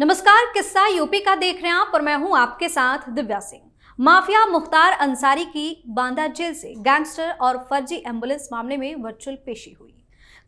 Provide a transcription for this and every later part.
नमस्कार, किस्सा यूपी का देख रहे हैं आप और मैं हूं आपके साथ दिव्या सिंह। माफिया मुख्तार अंसारी की बांदा जेल से गैंगस्टर और फर्जी एम्बुलेंस मामले में वर्चुअल पेशी हुई।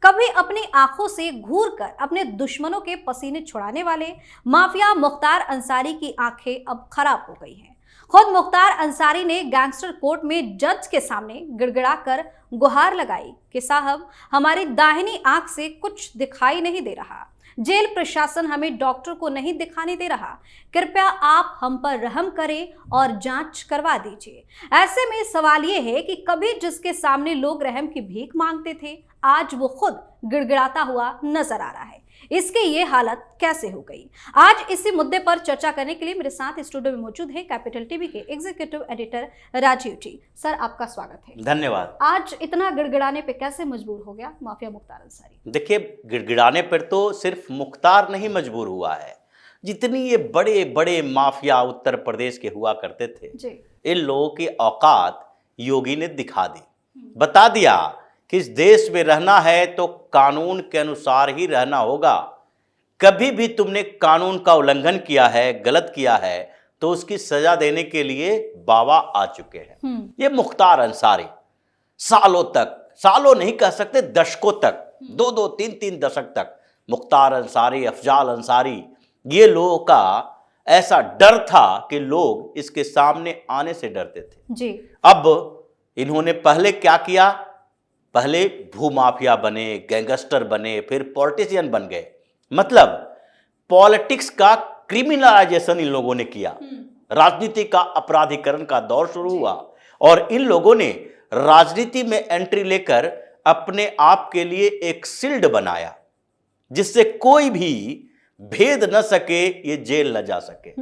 कभी अपनी आंखों से घूर कर अपने दुश्मनों के पसीने छुड़ाने वाले माफिया मुख्तार अंसारी की आंखें अब खराब हो गई हैं। खुद मुख्तार अंसारी ने गैंगस्टर कोर्ट में जज के सामने गिड़गिड़ाकर गुहार लगाई कि साहब, हमारी दाहिनी आंख से कुछ दिखाई नहीं दे रहा, जेल प्रशासन हमें डॉक्टर को नहीं दिखाने दे रहा, कृपया आप हम पर रहम करें और जांच करवा दीजिए। ऐसे में सवाल ये है कि कभी जिसके सामने लोग रहम की भीख मांगते थे, आज वो खुद गिड़गिड़ाता हुआ नजर आ रहा है। इसकी ये हालत कैसे हो गई? आज इसी मुद्दे पर चर्चा करने के लिए मेरे साथ स्टूडियो में मौजूद है कैपिटल टीवी के एग्जीक्यूटिव एडिटर राजीव जी। सर, आपका स्वागत है। धन्यवाद। आज इतना गिड़गिड़ाने पे कैसे मजबूर हो गया माफिया मुख्तार अंसारी? देखिए, गिड़गिड़ाने पर तो सिर्फ मुख्तार नहीं मजबूर हुआ है, जितनी ये बड़े बड़े माफिया उत्तर प्रदेश के हुआ करते थे जी। इन लोगों की औकात योगी ने दिखा दी, बता दिया कि इस देश में रहना है तो कानून के अनुसार ही रहना होगा। कभी भी तुमने कानून का उल्लंघन किया है, गलत किया है, तो उसकी सजा देने के लिए बाबा आ चुके हैं। ये मुख्तार अंसारी सालों तक, सालों नहीं कह सकते, दशकों तक, दो दो तीन तीन दशक तक मुख्तार अंसारी, अफजाल अंसारी, ये लोगों का ऐसा डर था कि लोग इसके सामने आने से डरते थे जी। अब इन्होंने पहले क्या किया? पहले भूमाफिया बने, गैंगस्टर बने, फिर पॉलिटिशियन बन गए। मतलब पॉलिटिक्स का क्रिमिनलाइजेशन इन लोगों ने किया, राजनीति का अपराधीकरण का दौर शुरू हुआ और इन लोगों ने राजनीति में एंट्री लेकर अपने आप के लिए एक शील्ड बनाया जिससे कोई भी भेद न सके, ये जेल न जा सके।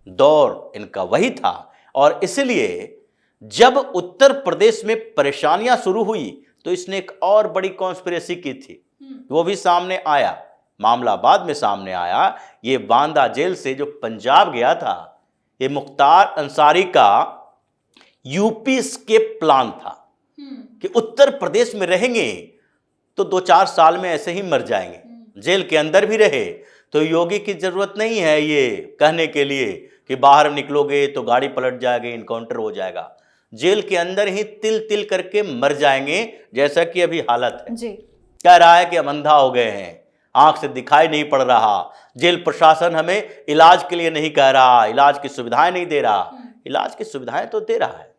दौर इनका वही था और इसलिए जब उत्तर प्रदेश में परेशानियां शुरू हुई तो इसने एक और बड़ी कॉन्स्पिरेसी की थी, वो भी सामने आया। मामला बाद में सामने आया। ये बांदा जेल से जो पंजाब गया था, ये मुख्तार अंसारी का यूपी एस्केप प्लान था कि उत्तर प्रदेश में रहेंगे तो 2-4 साल में ऐसे ही मर जाएंगे, जेल के अंदर भी रहे तो योगी की जरूरत नहीं है ये कहने के लिए कि बाहर निकलोगे तो गाड़ी पलट जाएगी, इनकाउंटर हो जाएगा। जेल के अंदर ही तिल तिल करके मर जाएंगे, जैसा कि अभी हालत है जी। कह रहा है कि हम अंधा हो गए हैं, आंख से दिखाई नहीं पड़ रहा, जेल प्रशासन हमें इलाज के लिए नहीं कह रहा, इलाज की सुविधाएं नहीं दे रहा। इलाज की सुविधाएं तो दे रहा है,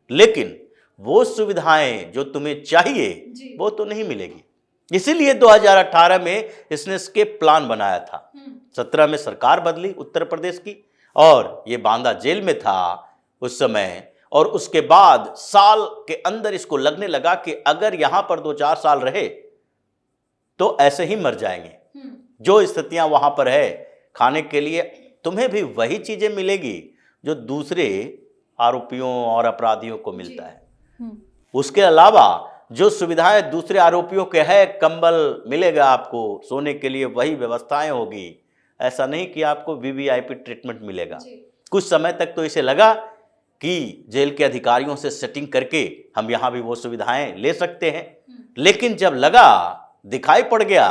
लेकिन वो सुविधाएं जो तुम्हें चाहिए वो तो नहीं मिलेगी। इसीलिए 2018 में इसने एस्केप प्लान बनाया था। 17 में सरकार बदली उत्तर प्रदेश की और ये बांदा जेल में था उस समय। और उसके बाद साल के अंदर इसको लगने लगा कि अगर यहां पर 2-4 साल रहे तो ऐसे ही मर जाएंगे। जो स्थितियां वहां पर है, खाने के लिए तुम्हें भी वही चीजें मिलेगी जो दूसरे आरोपियों और अपराधियों को मिलता है। उसके अलावा जो सुविधाएं दूसरे आरोपियों के है, कंबल मिलेगा आपको, सोने के लिए वही व्यवस्थाएं होगी। ऐसा नहीं कि आपको वीवीआईपी ट्रीटमेंट मिलेगा। कुछ समय तक तो इसे लगा कि जेल के अधिकारियों से सेटिंग करके हम यहाँ भी वो सुविधाएं ले सकते हैं, लेकिन जब लगा, दिखाई पड़ गया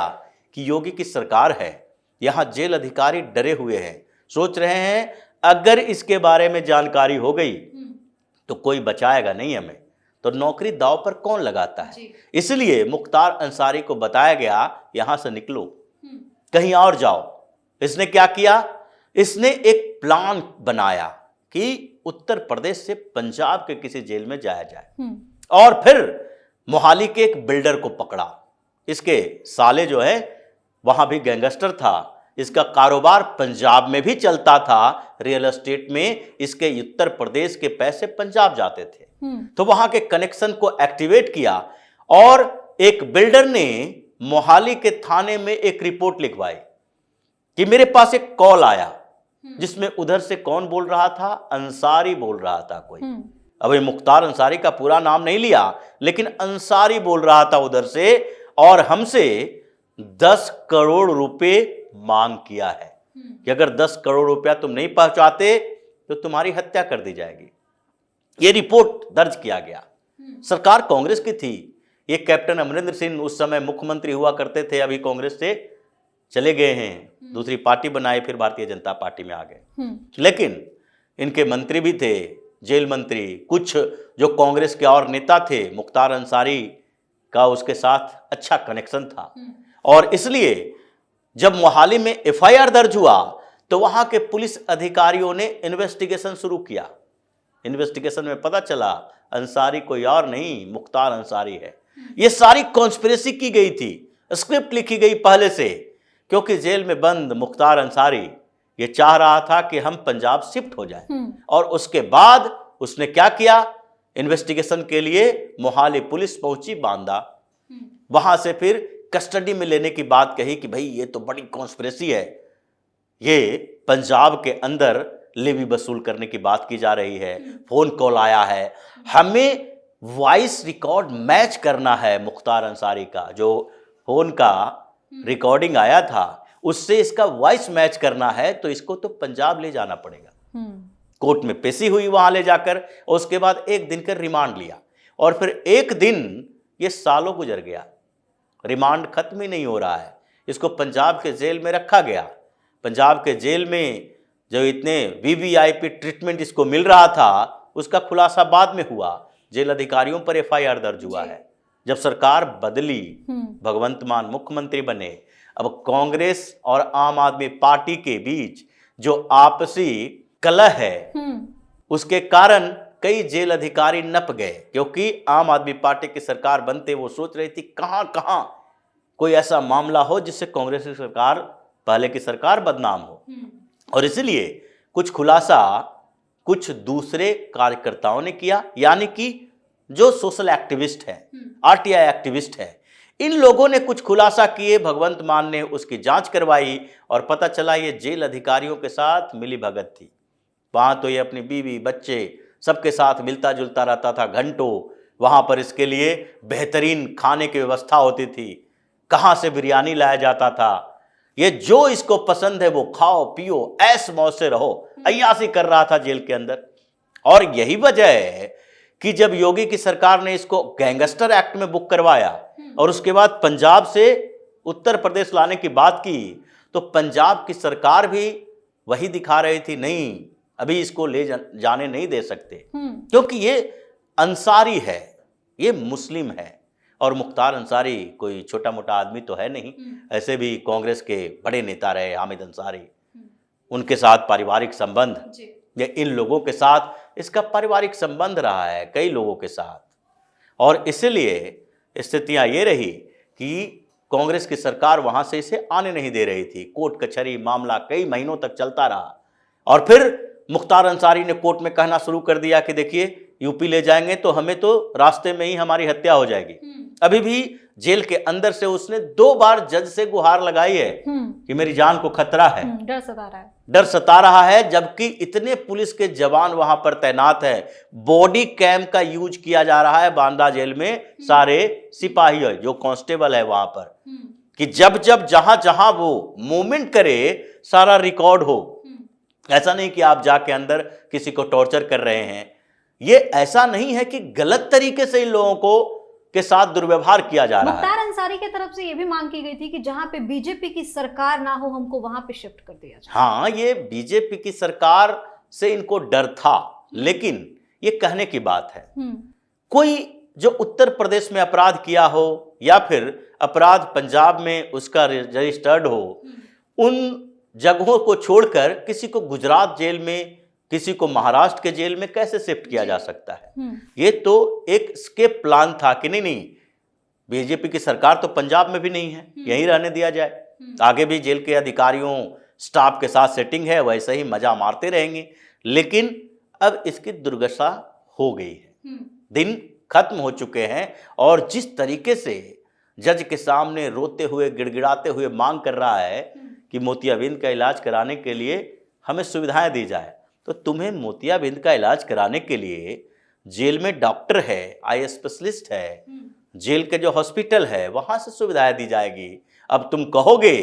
कि योगी की सरकार है, यहाँ जेल अधिकारी डरे हुए हैं, सोच रहे हैं अगर इसके बारे में जानकारी हो गई तो कोई बचाएगा नहीं हमें, तो नौकरी दांव पर कौन लगाता है। इसलिए मुख्तार अंसारी को बताया गया यहाँ से निकलो, कहीं और जाओ। इसने क्या किया? इसने एक प्लान बनाया कि उत्तर प्रदेश से पंजाब के किसी जेल में जाया जाए और फिर मोहाली के एक बिल्डर को पकड़ा। इसके साले जो है वहां भी गैंगस्टर था, इसका कारोबार पंजाब में भी चलता था, रियल एस्टेट में इसके उत्तर प्रदेश के पैसे पंजाब जाते थे। तो वहां के कनेक्शन को एक्टिवेट किया और एक बिल्डर ने मोहाली के थाने में एक रिपोर्ट लिखवाई कि मेरे पास एक कॉल आया जिसमें उधर से कौन बोल रहा था? अंसारी बोल रहा था कोई। अब ये मुख्तार अंसारी का पूरा नाम नहीं लिया, लेकिन अंसारी बोल रहा था उधर से और हमसे 10 करोड़ रुपए मांग किया है कि अगर 10 करोड़ रुपया तुम नहीं पहुंचाते तो तुम्हारी हत्या कर दी जाएगी। ये रिपोर्ट दर्ज किया गया। सरकार कांग्रेस की थी। ये कैप्टन अमरिंदर सिंह उस समय मुख्यमंत्री हुआ करते थे, अभी कांग्रेस से चले गए हैं। दूसरी पार्टी बनाई, फिर भारतीय जनता पार्टी में आ गए। लेकिन इनके मंत्री भी थे, जेल मंत्री, कुछ जो कांग्रेस के और नेता थे, मुख्तार अंसारी का उसके साथ अच्छा कनेक्शन था, और इसलिए जब मोहाली में एफआईआर दर्ज हुआ तो वहां के पुलिस अधिकारियों ने इन्वेस्टिगेशन शुरू किया। इन्वेस्टिगेशन में पता चला अंसारी कोई और नहीं, मुख्तार अंसारी है। ये सारी कॉन्स्पिरेसी की गई थी, स्क्रिप्ट लिखी गई पहले से, क्योंकि जेल में बंद मुख्तार अंसारी ये चाह रहा था कि हम पंजाब शिफ्ट हो जाएं। और उसके बाद उसने क्या किया, इन्वेस्टिगेशन के लिए मोहाली पुलिस पहुंची बांदा, वहां से फिर कस्टडी में लेने की बात कही कि भाई ये तो बड़ी कॉन्स्पिरेसी है, ये पंजाब के अंदर लेवी वसूल करने की बात की जा रही है, फोन कॉल आया है, हमें वॉइस रिकॉर्ड मैच करना है मुख्तार अंसारी का, जो फोन का रिकॉर्डिंग आया था उससे इसका वॉइस मैच करना है, तो इसको तो पंजाब ले जाना पड़ेगा। कोर्ट में पेशी हुई वहां ले जाकर, और उसके बाद एक दिन का रिमांड लिया, और फिर एक दिन, ये सालों गुजर गया, रिमांड खत्म ही नहीं हो रहा है, इसको पंजाब के जेल में रखा गया। पंजाब के जेल में जो इतने वीवीआईपी ट्रीटमेंट इसको मिल रहा था उसका खुलासा बाद में हुआ, जेल अधिकारियों पर एफआईआर दर्ज हुआ है। जब सरकार बदली, भगवंत मान मुख्यमंत्री बने, अब कांग्रेस और आम आदमी पार्टी के बीच जो आपसी कलह है उसके कारण कई जेल अधिकारी नप गए, क्योंकि आम आदमी पार्टी की सरकार बनते वो सोच रही थी कहां कहां कोई ऐसा मामला हो जिससे कांग्रेस की सरकार, पहले की सरकार बदनाम हो। और इसलिए कुछ खुलासा कुछ दूसरे कार्यकर्ताओं ने किया, यानी कि जो सोशल एक्टिविस्ट है, आरटीआई एक्टिविस्ट है, इन लोगों ने कुछ खुलासा किए, भगवंत मान ने उसकी जांच करवाई और पता चला ये जेल अधिकारियों के साथ मिली भगत थी। वहां तो ये अपनी बीवी बच्चे सबके साथ मिलता जुलता रहता था घंटों, वहां पर इसके लिए बेहतरीन खाने की व्यवस्था होती थी, कहां से बिरयानी लाया जाता था, ये जो इसको पसंद है वो खाओ पियो ऐश मौज से रहो, अय्यासी कर रहा था जेल के अंदर। और यही वजह है कि जब योगी की सरकार ने इसको गैंगस्टर एक्ट में बुक करवाया और उसके बाद पंजाब से उत्तर प्रदेश लाने की बात की, तो पंजाब की सरकार भी वही दिखा रही थी, नहीं अभी इसको ले जाने नहीं दे सकते, क्योंकि ये अंसारी है, ये मुस्लिम है, और मुख्तार अंसारी कोई छोटा मोटा आदमी तो है नहीं, ऐसे भी कांग्रेस के बड़े नेता रहे हामिद अंसारी, उनके साथ पारिवारिक संबंध, या इन लोगों के साथ इसका पारिवारिक संबंध रहा है कई लोगों के साथ, और इसलिए स्थितियां ये रही कि कांग्रेस की सरकार वहां से इसे आने नहीं दे रही थी। कोर्ट कचहरी मामला कई महीनों तक चलता रहा, और फिर मुख्तार अंसारी ने कोर्ट में कहना शुरू कर दिया कि देखिए यूपी ले जाएंगे तो हमें तो रास्ते में ही हमारी हत्या हो जाएगी। अभी भी जेल के अंदर से उसने 2 बार जज से गुहार लगाई है कि मेरी जान को खतरा है, डर सता रहा है, जबकि इतने पुलिस के जवान वहां पर तैनात है, बॉडी कैम का यूज किया जा रहा है बांदा जेल में, सारे सिपाही जो कांस्टेबल है वहां पर, कि जब जब जहां जहां वो मूवमेंट करे सारा रिकॉर्ड हो। ऐसा नहीं कि आप जाके अंदर किसी को टॉर्चर कर रहे हैं, ये ऐसा नहीं है कि गलत तरीके से इन लोगों को के साथ दुर्व्यवहार किया जा रहा है। मुख्तार अंसारी की तरफ से यह भी मांग की गई थी कि जहां पे बीजेपी की सरकार ना हो हमको वहां पे शिफ्ट कर दिया जाए। हाँ, ये बीजेपी की सरकार से इनको डर था, लेकिन ये कहने की बात है, कोई जो उत्तर प्रदेश में अपराध किया हो या फिर अपराध पंजाब में उसका रजिस्टर्ड हो, उन जगहों को छोड़कर किसी को गुजरात जेल में, किसी को महाराष्ट्र के जेल में कैसे शिफ्ट किया जा सकता है। ये तो एक स्केप प्लान था कि नहीं बीजेपी की सरकार तो पंजाब में भी नहीं है, यहीं रहने दिया जाए, आगे भी जेल के अधिकारियों स्टाफ के साथ सेटिंग है, वैसे ही मजा मारते रहेंगे। लेकिन अब इसकी दुर्दशा हो गई है, दिन खत्म हो चुके हैं, और जिस तरीके से जज के सामने रोते हुए गिड़गिड़ाते हुए मांग कर रहा है कि मोतियाबिंद का इलाज कराने के लिए हमें सुविधाएं दी जाए, तो तुम्हें मोतियाबिंद का इलाज कराने के लिए जेल में डॉक्टर है, आई स्पेशलिस्ट है, जेल के जो हॉस्पिटल है वहां से सुविधाएं दी जाएगी। अब तुम कहोगे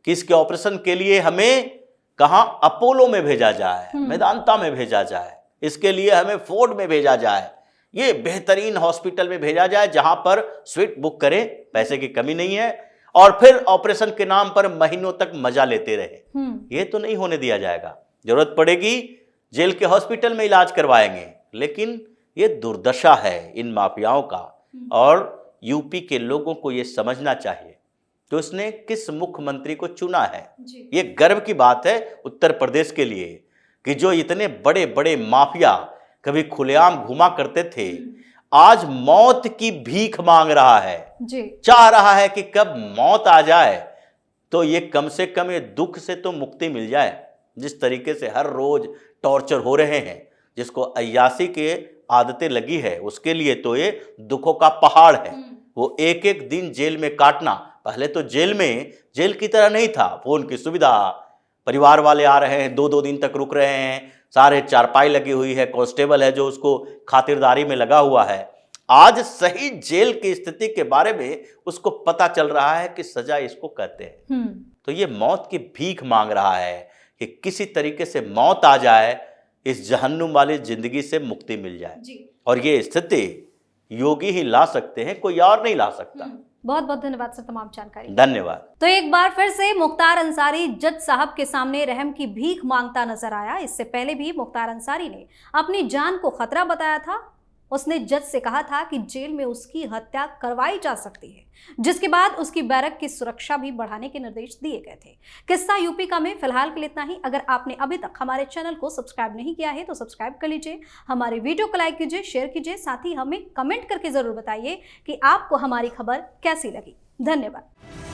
कि इसके ऑपरेशन के लिए हमें कहां अपोलो में भेजा जाए, मेदांता में भेजा जाए, इसके लिए हमें फोर्ड में भेजा जाए, ये बेहतरीन हॉस्पिटल में भेजा जाए जहां पर स्वीट बुक करें, पैसे की कमी नहीं है, और फिर ऑपरेशन के नाम पर महीनों तक मजा लेते रहे। ये तो नहीं होने दिया जाएगा। जरूरत पड़ेगी जेल के हॉस्पिटल में इलाज करवाएंगे, लेकिन ये दुर्दशा है इन माफियाओं का और यूपी के लोगों को ये समझना चाहिए तो इसने किस मुख्यमंत्री को चुना है। ये गर्व की बात है उत्तर प्रदेश के लिए कि जो इतने बड़े बड़े माफिया कभी खुलेआम घुमा करते थे, आज मौत की भीख मांग रहा है जी। चाह रहा है कि कब मौत आ जाए तो ये कम से कम ये दुख से तो मुक्ति मिल जाए। जिस तरीके से हर रोज टॉर्चर हो रहे हैं, जिसको अय्यासी के आदतें लगी है, उसके लिए तो ये दुखों का पहाड़ है। वो एक एक दिन जेल में काटना, पहले तो जेल की तरह नहीं था, फोन की सुविधा, परिवार वाले आ रहे हैं, 2-2 दिन तक रुक रहे हैं, सारे चारपाई लगी हुई है, कांस्टेबल है जो उसको खातिरदारी में लगा हुआ है। आज सही जेल की स्थिति के बारे में उसको पता चल रहा है कि सजा इसको कहते हैं। तो ये मौत की भीख मांग रहा है कि किसी तरीके से मौत आ जाए, इस जहन्नुम वाली जिंदगी से मुक्ति मिल जाए जी। और ये स्थिति योगी ही ला सकते हैं, कोई और नहीं ला सकता। बहुत बहुत धन्यवाद सर तमाम जानकारी। धन्यवाद। तो एक बार फिर से मुख्तार अंसारी जज साहब के सामने रहम की भीख मांगता नजर आया। इससे पहले भी मुख्तार अंसारी ने अपनी जान को खतरा बताया था। उसने जज से कहा था कि जेल में उसकी हत्या करवाई जा सकती है, जिसके बाद उसकी बैरक की सुरक्षा भी बढ़ाने के निर्देश दिए गए थे। किस्सा यूपी का में फिलहाल के लिए इतना ही। अगर आपने अभी तक हमारे चैनल को सब्सक्राइब नहीं किया है तो सब्सक्राइब कर लीजिए, हमारे वीडियो को लाइक कीजिए, शेयर कीजिए, साथ ही हमें कमेंट करके जरूर बताइए कि आपको हमारी खबर कैसी लगी। धन्यवाद।